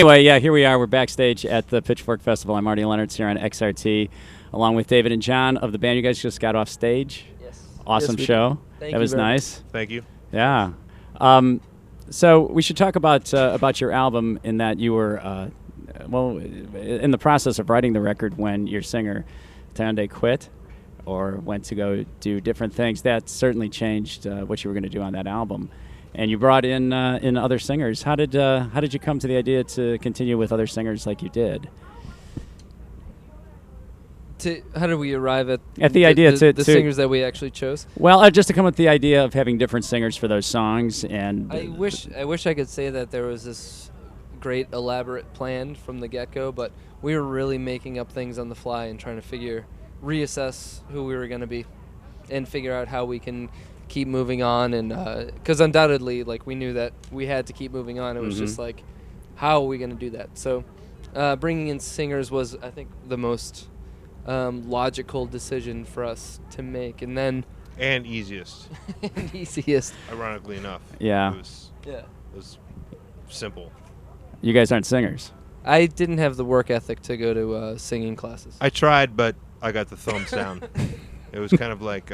Anyway, yeah, here we are. We're backstage at the Pitchfork Festival. I'm Marty Lennartz here on XRT, along with David and John of the band. You guys just got off stage. Yes. Awesome Yes, show. Thank That you was very nice. Thank you. Yeah. So we should talk about your album in that you were, in the process of writing the record when your singer, Tande, quit or went to go do different things. That certainly changed what you were going to do on that album. And you brought in other singers. How did you come to the idea to continue with other singers like you did? How did we arrive at the idea the singers that we actually chose? Well, just to come with the idea of having different singers for those songs, and I wish I could say that there was this great elaborate plan from the get-go, but we were really making up things on the fly and trying to reassess who we were going to be, and figure out how we can keep moving on. And because undoubtedly, like, we knew that we had to keep moving on. It was just like, how are we going to do that? So bringing in singers was, I think, the most logical decision for us to make, and easiest. Easiest, ironically enough. Yeah. It was simple. You guys aren't singers. I didn't have the work ethic to go to singing classes. I tried, but I got the thumbs down. It was kind of like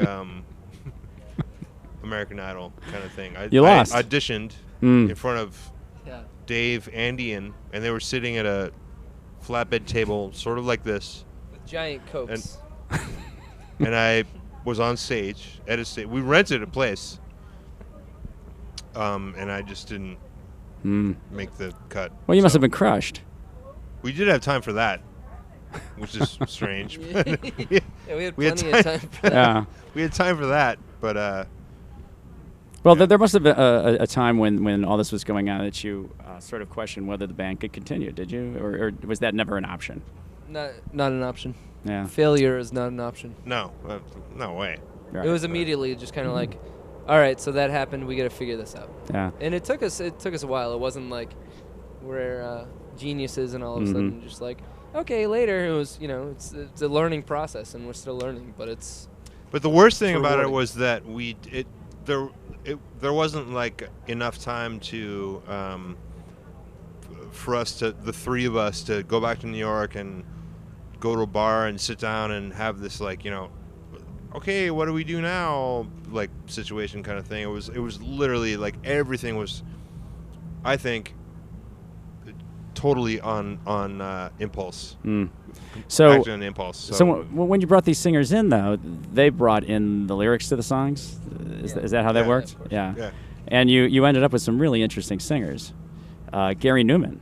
American Idol kind of thing. You lost. I auditioned in front of Dave and Ian, and they were sitting at a flatbed table, sort of like this. Giant cokes. And I was on stage at a stage. We rented a place, and I just didn't make the cut. Well, you must have been crushed. We did have time for that, which is strange. Yeah, we had plenty of time for that. Yeah. We had time for that, but well, there must have been a time when all this was going on that you sort of questioned whether the band could continue. Did you, or was that never an option? Not an option. Yeah. Failure is not an option. no way. Right. It was immediately just kind of like, all right, so that happened. We got to figure this out. Yeah. And it took us a while. It wasn't like we're geniuses and all of a sudden just like, okay, later. It was, it's a learning process, and we're still learning. But the worst thing about it rewarding. was that there wasn't like enough time to for us to, the three of us, to go back to New York and go to a bar and sit down and have this, like, okay, what do we do now, like, situation kind of thing. It was literally like everything was, I think, totally on impulse. So acting on impulse. So when you brought these singers in, though, they brought in the lyrics to the songs. Is that how that worked? Yeah. And you ended up with some really interesting singers. Gary Newman.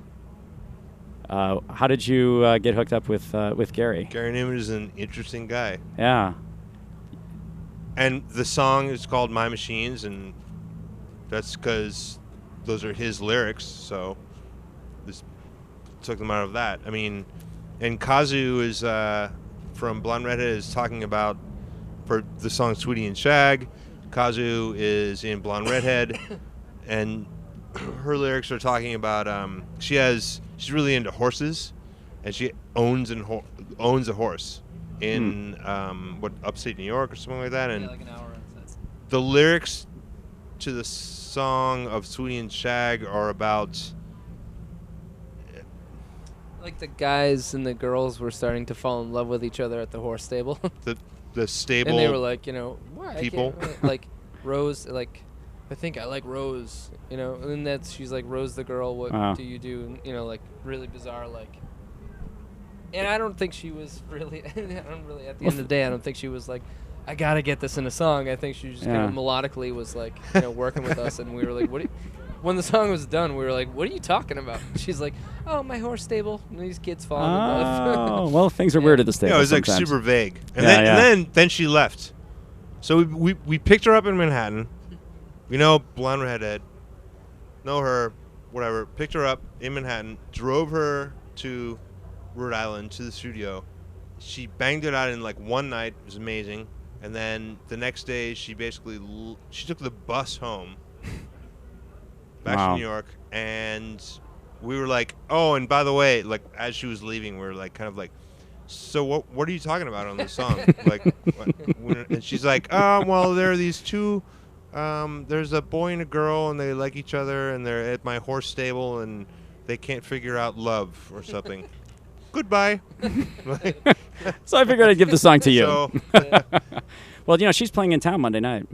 How did you get hooked up with Gary? Gary Newman is an interesting guy. Yeah. And the song is called My Machines, and that's because those are his lyrics, so this took them out of that. I mean, and Kazu is from Blonde Redhead is talking about, for the song Sweetie and Shag, Kazu is in Blonde Redhead, and her lyrics are talking about she's really into horses, and she owns a horse in upstate New York or something like that. And like an hour. the lyrics to the song of Sweetie and Shag are about, Like, the guys and the girls were starting to fall in love with each other at the horse stable. the stable, And they were like, why? people. Like, Rose, like, I think I like Rose, and then she's like, Rose the girl, what do you do? And, like, really bizarre, like. And I don't think she was really, at the end of the day, I don't think she was like, I gotta get this in a song. I think she just kind of melodically was like, working with us, and we were like, when the song was done, we were like, what are you talking about? She's like, oh, my horse stable, and these kids fall in love. Oh, well, things are weird at the stable. it was sometimes. like super vague. And then she left. So we picked her up in Manhattan. Blonde Redhead, know her, whatever. Picked her up in Manhattan, drove her to Rhode Island to the studio. She banged it out in like one night. It was amazing. And then the next day, she took the bus home back to New York, and we were like, oh, and by the way, like, as she was leaving, we were like, kind of like, so what are you talking about on this song? Like, and she's like, well, there are these two there's a boy and a girl, and they like each other, and they're at my horse stable, and they can't figure out love or something. Goodbye. So I figured I'd give the song to you. So, Well, she's playing in town Monday night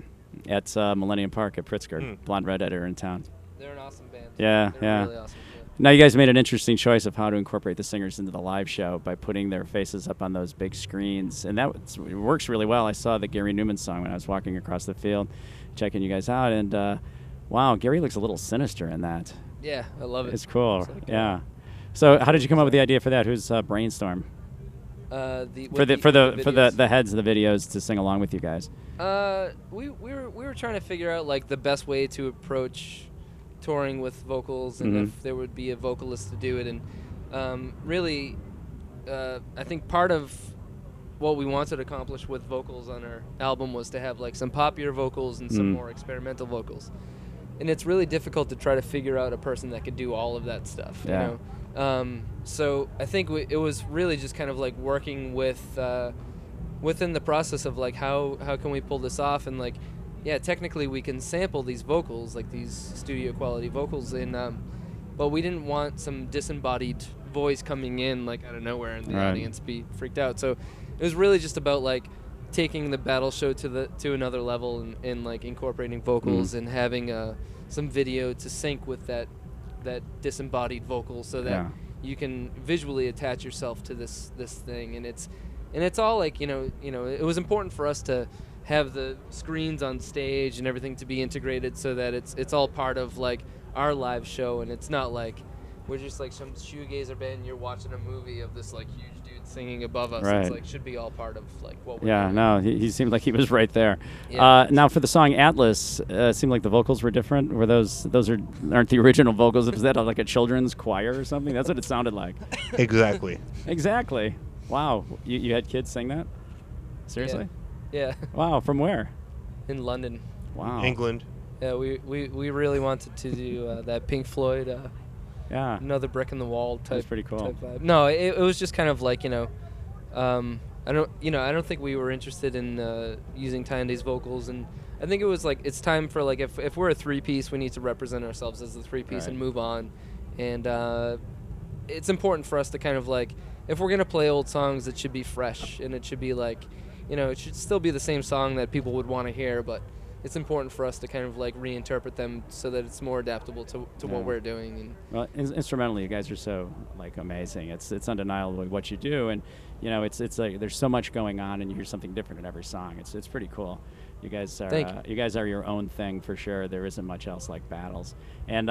at Millennium Park at Pritzker. Blonde Redhead are in town. They're an awesome band. Yeah, They're yeah. really awesome. Now, you guys made an interesting choice of how to incorporate the singers into the live show by putting their faces up on those big screens. And it works really well. I saw the Gary Newman song when I was walking across the field, checking you guys out. And, wow, Gary looks a little sinister in that. Yeah, I love it. It's cool. Yeah. So how did you come up with the idea for that? Who's brainstorm? For the heads of the videos to sing along with you guys. We were trying to figure out like the best way to approach touring with vocals, and if there would be a vocalist to do it. And really, I think part of what we wanted to accomplish with vocals on our album was to have like some popular vocals and some more experimental vocals. And it's really difficult to try to figure out a person that could do all of that stuff. Yeah. You know? So I think it was really just kind of like working with within the process of like how can we pull this off, and like, yeah, technically we can sample these vocals, like these studio quality vocals, but we didn't want some disembodied voice coming in like out of nowhere and the audience be freaked out. So it was really just about like taking the battle show to another level and like incorporating vocals and having some video to sync with that disembodied vocal, so that you can visually attach yourself to this thing. And it's all like, you know it was important for us to have the screens on stage and everything to be integrated so that it's all part of like our live show, and it's not like we're just like some shoegazer band and you're watching a movie of this like huge dude singing above us. Right. It's like should be all part of like what we're doing. No, he seemed like he was right there. Yeah. Now for the song Atlas, it seemed like the vocals were different. Were aren't the original vocals? Was that like a children's choir or something? That's what it sounded like. Exactly. Exactly. Wow. You had kids sing that? Seriously? Yeah. Wow. From where? In London. Wow. England. Yeah, we really wanted to do that Pink Floyd another brick in the wall type. That's pretty cool. Type vibe. No, it was just kind of like, I don't think we were interested in using Tyanday's vocals, and I think it was like it's time for like if we're a three-piece, we need to represent ourselves as the three-piece and move on. And it's important for us to kind of like, if we're gonna play old songs, it should be fresh, and it should be like, it should still be the same song that people would want to hear, but it's important for us to kind of like reinterpret them so that it's more adaptable to what we're doing. And well, instrumentally, you guys are so like amazing. It's undeniable what you do, and it's like there's so much going on, and you hear something different in every song. It's pretty cool. You guys are your own thing for sure. There isn't much else like Battles. And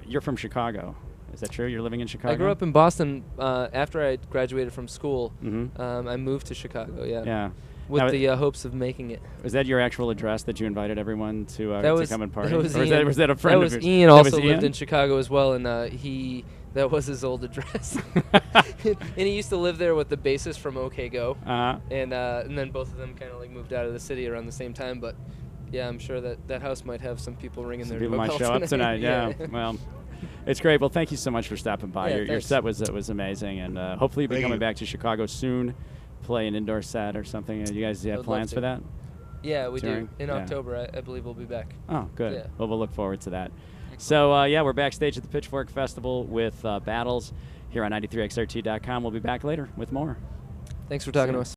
you're from Chicago. Is that true? You're living in Chicago? I grew up in Boston. After I graduated from school, I moved to Chicago. Yeah. With now, the hopes of making it. Was that your actual address that you invited everyone to come and party? That was or Ian. was that a friend that of yours? was Ian also lived in Chicago as well, and that was his old address. And he used to live there with the bassist from OK Go. And then both of them kind of like moved out of the city around the same time. But yeah, I'm sure that house might have some people ringing their doorbell. People might show up tonight. Yeah. Well, it's great. Well, thank you so much for stopping by. Yeah, your set was amazing, and hopefully you'll be coming back to Chicago soon. Play an indoor set or something. You guys have plans for that? Yeah, we do. In October, I believe we'll be back. Oh, good. Yeah. Well, we'll look forward to that. So, we're backstage at the Pitchfork Festival with Battles here on 93xrt.com. We'll be back later with more. Thanks for talking to us.